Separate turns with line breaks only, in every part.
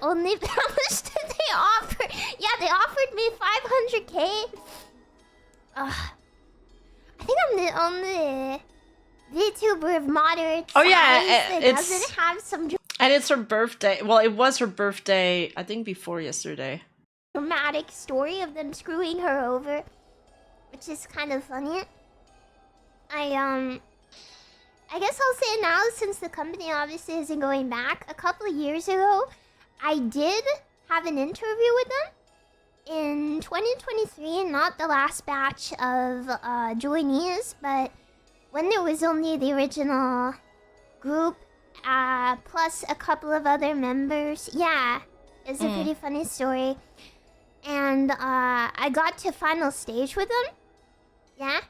only... How much did they offer? Yeah, they offered me 500k. I think I'm the only VTuber of moderate size that doesn't have some...
And it's her birthday. Well, it was her birthday, I think, before yesterday.
Dramatic story of them screwing her over, which is kind of funny. I guess I'll say now, since the company obviously isn't going back, a couple of years ago, I did have an interview with them in 2023, not the last batch of joinees, but when there was only the original group, plus a couple of other members. Yeah, it's a pretty funny story. And I got to final stage with them. Yeah.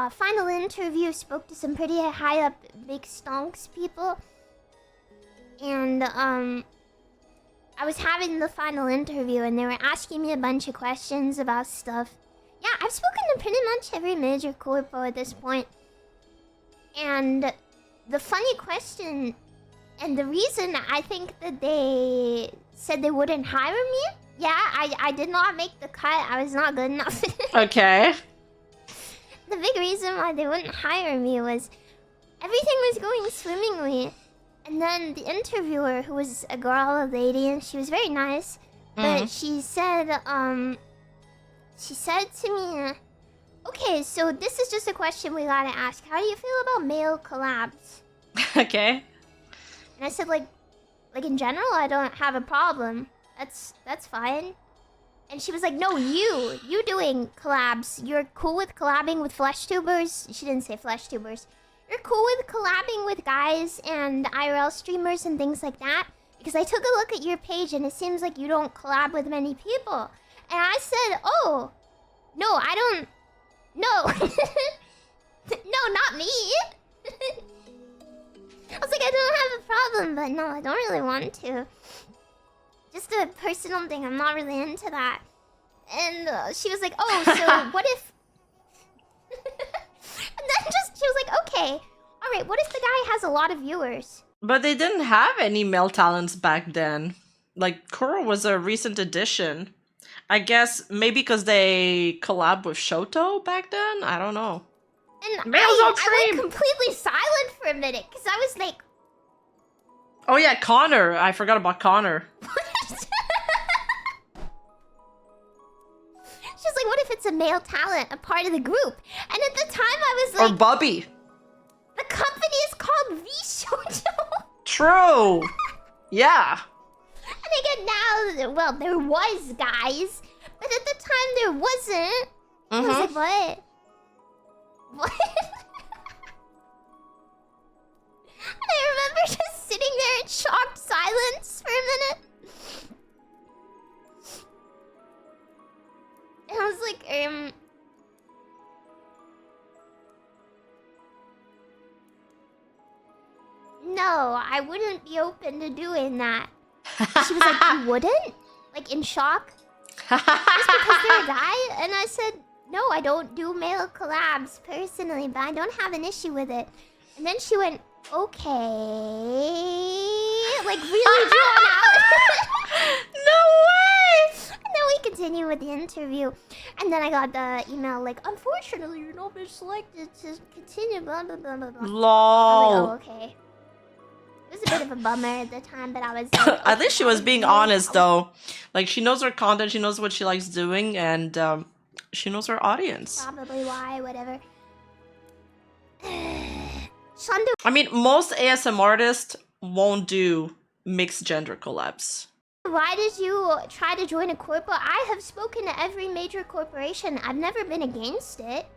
Final interview, spoke to some pretty high up big stonks people. And I was having the final interview and they were asking me a bunch of questions about stuff. Yeah, I've spoken to pretty much every major corpo at this point. And the funny question and the reason I think that they said they wouldn't hire me. Yeah, I did not make the cut. I was not good enough.
Okay.
The big reason why they wouldn't hire me was everything was going swimmingly. And then the interviewer, who was a girl, a lady, and she was very nice, but she said to me, okay, so this is just a question we gotta ask. How do you feel about male collabs?
Okay.
And I said, like in general, I don't have a problem. That's fine. And she was like, no, you doing collabs. You're cool with collabing with Vtubers. She didn't say Vtubers. You're cool with collabing with guys and IRL streamers and things like that. Because I took a look at your page and it seems like you don't collab with many people. And I said, oh, no, I don't. No. No, not me. I was like, I don't have a problem, but no, I don't really want to. Just a personal thing, I'm not really into that. And she was like, oh, so what if... And then she was like, okay, alright, what if the guy has a lot of viewers?
But they didn't have any male talents back then. Like, Kuro was a recent addition. I guess maybe because they collab with Shondo back then? I don't know.
And I went completely silent for a minute, because I was like...
Oh yeah, Connor. I forgot about Connor.
She's like, what if it's a male talent, a part of the group? And at the time I was like...
Or Bubby.
The company is called Vshojo.
True. Yeah.
And again now, well, there was guys, but at the time there wasn't. I was like, what? What? And I remember just sitting there in shocked silence for a minute. And I was like, no, I wouldn't be open to doing that. She was like, you wouldn't? Like, in shock? Just because they're a guy? And I said, no, I don't do male collabs personally, but I don't have an issue with it. And then she went, okay. Like, really drawn out.
No way!
And then we continue with the interview. And then I got the email like, unfortunately, you're not been selected to continue, blah, blah, blah, blah, blah.
Lol.
I was like, oh, okay. It was a bit of a bummer at the time, but I was like... Okay,
at least she was being honest, though. Like, she knows her content, she knows what she likes doing, and she knows her audience.
Probably why, whatever. Shondo...
I mean, most ASM artists won't do mixed gender collabs.
Why did you try to join a corpo? I have spoken to every major corporation. I've never been against it.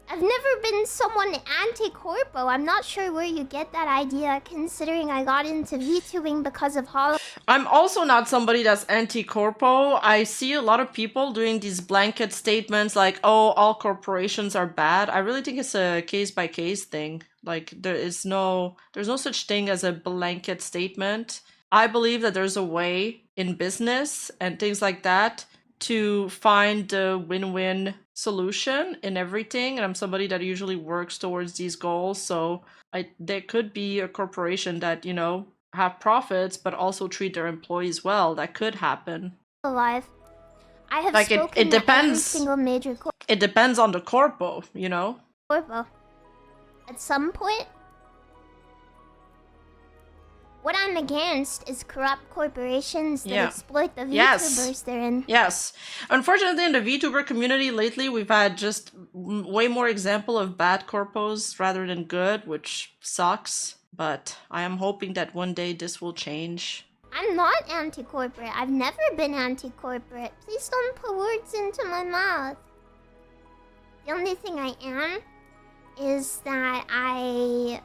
I've never been someone anti-corpo. I'm not sure where you get that idea, considering I got into VTubing because of Hololive.
I'm also not somebody that's anti-corpo. I see a lot of people doing these blanket statements like, oh, all corporations are bad. I really think it's a case-by-case thing. Like, there's no such thing as a blanket statement. I believe that there's a way in business and things like that to find the win-win solution in everything, and I'm somebody that usually works towards these goals, so there could be a corporation that, you know, have profits but also treat their employees well. That could happen.
Hololive. I have
Like
spoken
it
to every
depends.
single major
It depends on the corpo, you know?
corpo. At some point, what I'm against is corrupt corporations that exploit the VTubers they're in.
Yes. Unfortunately, in the VTuber community lately, we've had just way more example of bad corpos rather than good, which sucks. But I am hoping that one day this will change.
I'm not anti-corporate. I've never been anti-corporate. Please don't put words into my mouth. The only thing I am is that I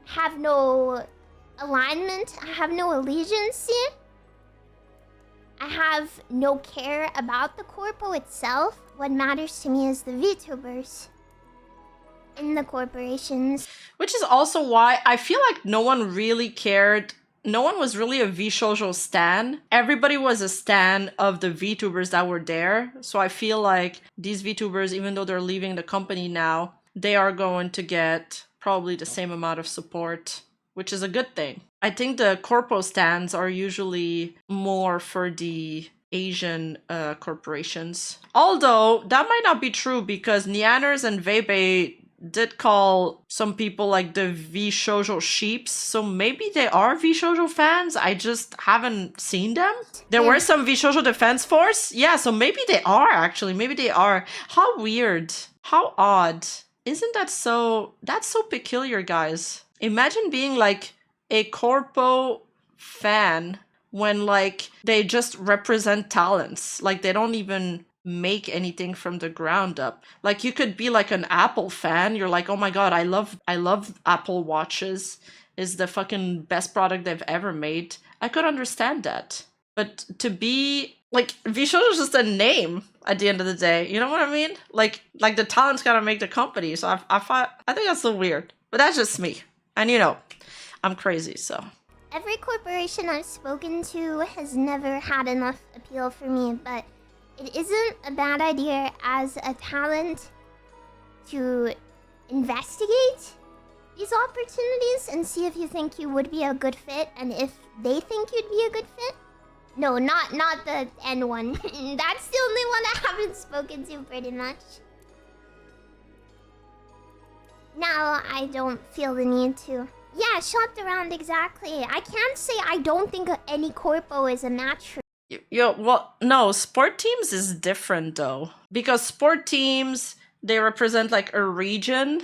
have no alignment. I have no allegiance. I have no care about the corpo itself. What matters to me is the VTubers in the corporations.
Which is also why I feel like no one really cared. No one was really a Vshojo stan. Everybody was a stan of the VTubers that were there. So I feel like these VTubers, even though they're leaving the company now, they are going to get probably the same amount of support, which is a good thing. I think the corpo stans are usually more for the Asian corporations. Although that might not be true because Nianners and Vebe did call some people like the Vshojo sheeps, so maybe they are Vshojo fans. I just haven't seen them. There were some Vshojo Defense Force. Yeah, so maybe they are actually. Maybe they are. How weird. How odd. Isn't that so... That's so peculiar, guys. Imagine being like a corpo fan when like they just represent talents. Like they don't even make anything from the ground up. Like you could be like an Apple fan. You're like, oh my god, I love Apple Watches. Is the fucking best product they've ever made. I could understand that. But to be like Vshojo is just a name at the end of the day. You know what I mean? Like the talent's gotta make the company. So I think that's so weird. But that's just me. And you know, I'm crazy, so.
Every corporation I've spoken to has never had enough appeal for me, but it isn't a bad idea as a talent to investigate these opportunities and see if you think you would be a good fit and if they think you'd be a good fit. No, not the N one. That's the only one I haven't spoken to pretty much. Now I don't feel the need to. Yeah, shopped around exactly. I can't say I don't think any corpo is a match for.
Yo, well, no, sport teams is different though. Because sport teams, they represent like a region.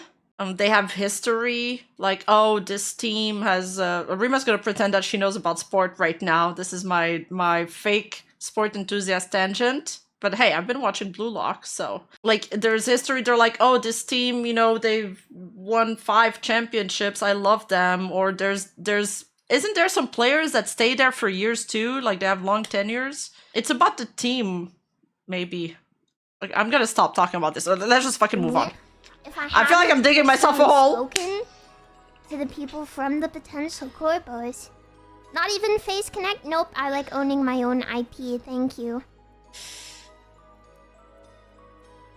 They have history. Like, oh, this team has... Rima's gonna pretend that she knows about sport right now. This is my fake sport enthusiast tangent. But hey, I've been watching Blue Lock, so... Like, there's history. They're like, oh, this team, you know, they've won 5 championships. I love them. Or there's... Isn't there some players that stay there for years too? Like, they have long tenures? It's about the team, maybe. Like, I'm gonna stop talking about this. Let's just fucking move on. I feel like I'm digging myself a hole.
Spoken to the people from the potential corpos. Not even Face Connect? Nope, I like owning my own IP, thank you.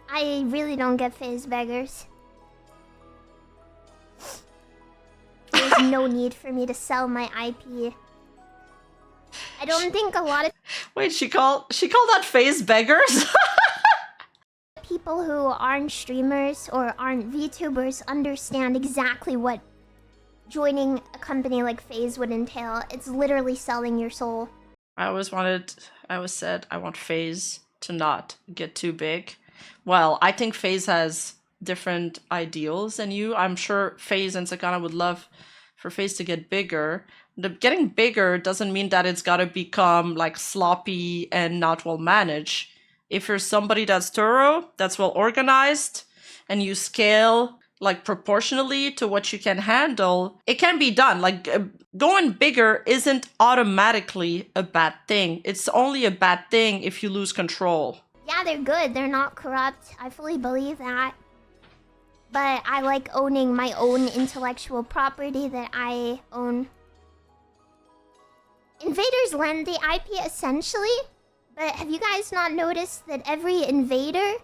I really don't get phase beggars. There's no need for me to sell my IP. I don't think a lot of...
Wait, she called that phase beggars?
People who aren't streamers or aren't VTubers understand exactly what joining a company like FaZe would entail. It's literally selling your soul.
I always said I want FaZe to not get too big. Well, I think FaZe has different ideals than you. I'm sure FaZe and Sakana would love for FaZe to get bigger. Getting bigger doesn't mean that it's gotta become like sloppy and not well managed. If you're somebody that's thorough, that's well organized, and you scale like proportionally to what you can handle, it can be done. Like going bigger isn't automatically a bad thing. It's only a bad thing if you lose control.
Yeah, they're good. They're not corrupt. I fully believe that. But I like owning my own intellectual property that I own. Invaders lend the IP essentially. But have you guys not noticed that every invader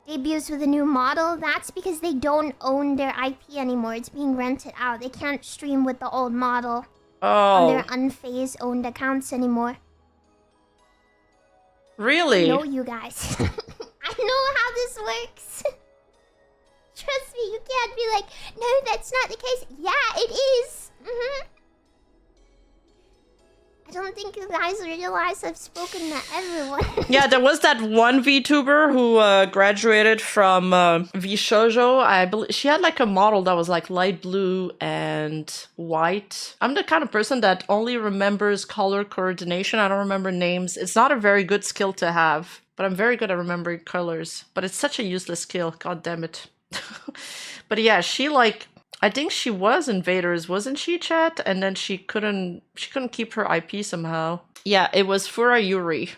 debuts with a new model? That's because they don't own their IP anymore. It's being rented out. They can't stream with the old model. on their
Oh,
unphased owned accounts anymore.
really?
I know you guys. I know how this works. Trust me, you can't be like, no, that's not the case. Yeah, it is. I don't think you guys realize I've spoken to everyone.
Yeah, there was that one VTuber who graduated from Vshojo. I believe she had like a model that was like light blue and white. I'm the kind of person that only remembers color coordination. I don't remember names. It's not a very good skill to have, but I'm very good at remembering colors. But it's such a useless skill. God damn it. But yeah, she like, I think she was Invaders, wasn't she, chat? And then she couldn't keep her IP somehow. Yeah, it was Fura Yuri.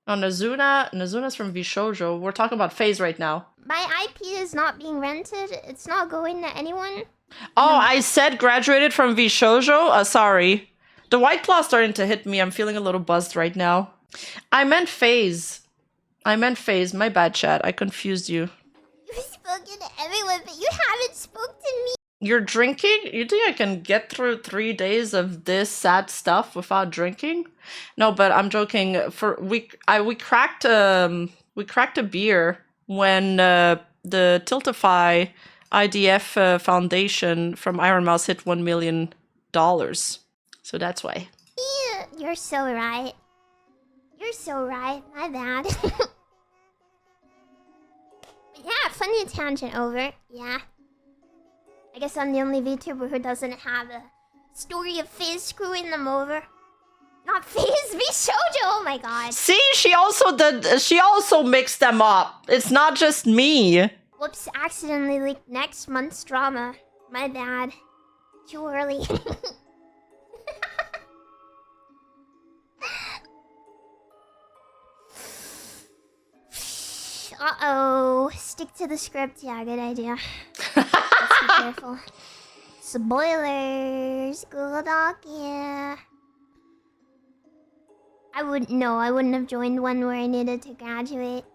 Oh, Nazuna's from Vshojo. We're talking about FaZe right now.
My IP is not being rented. It's not going to anyone.
Oh, I said graduated from Vshojo? Sorry. The white claw's starting to hit me. I'm feeling a little buzzed right now. I meant FaZe. My bad, chat. I confused you.
You've spoken to everyone, but you haven't spoken to me.
You're drinking? You think I can get through 3 days of this sad stuff without drinking? No, but I'm joking. We cracked a beer when the Tiltify IDF Foundation from Iron Mouse hit $1 million. So that's why.
Yeah, you're so right. You're so right. My bad. But yeah, funny tangent over. Yeah. I guess I'm the only VTuber who doesn't have a story of FaZe screwing them over. Not FaZe, Vshojo, oh my god.
See, she also mixed them up. It's not just me.
Whoops, accidentally leaked next month's drama. My bad. Too early. Uh-oh. Stick to the script. Yeah, good idea. Let's be careful. Spoilers. Google Doc, yeah. I wouldn't have joined one where I needed to graduate.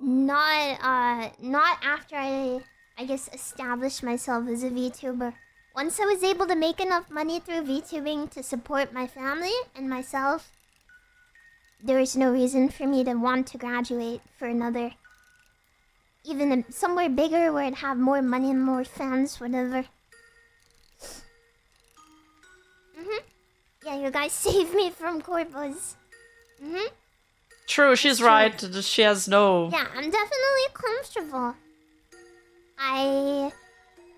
Not after I guess established myself as a VTuber. Once I was able to make enough money through VTubing to support my family and myself, there is no reason for me to want to graduate for another. Even somewhere bigger where I'd have more money and more fans, whatever. Yeah, you guys saved me from corpos.
True, she's right. She has no...
Yeah, I'm definitely comfortable. I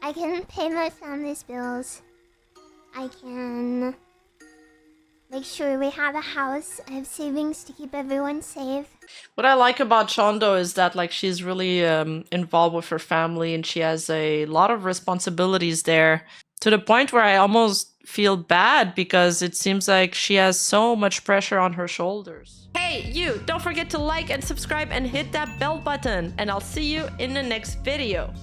can pay my family's bills. I can make sure we have a house. I have savings to keep everyone safe.
What I like about Shondo is that like she's really involved with her family and she has a lot of responsibilities there, to the point where I almost feel bad because it seems like she has so much pressure on her shoulders. Hey, you! Don't forget to like and subscribe and hit that bell button, and I'll see you in the next video.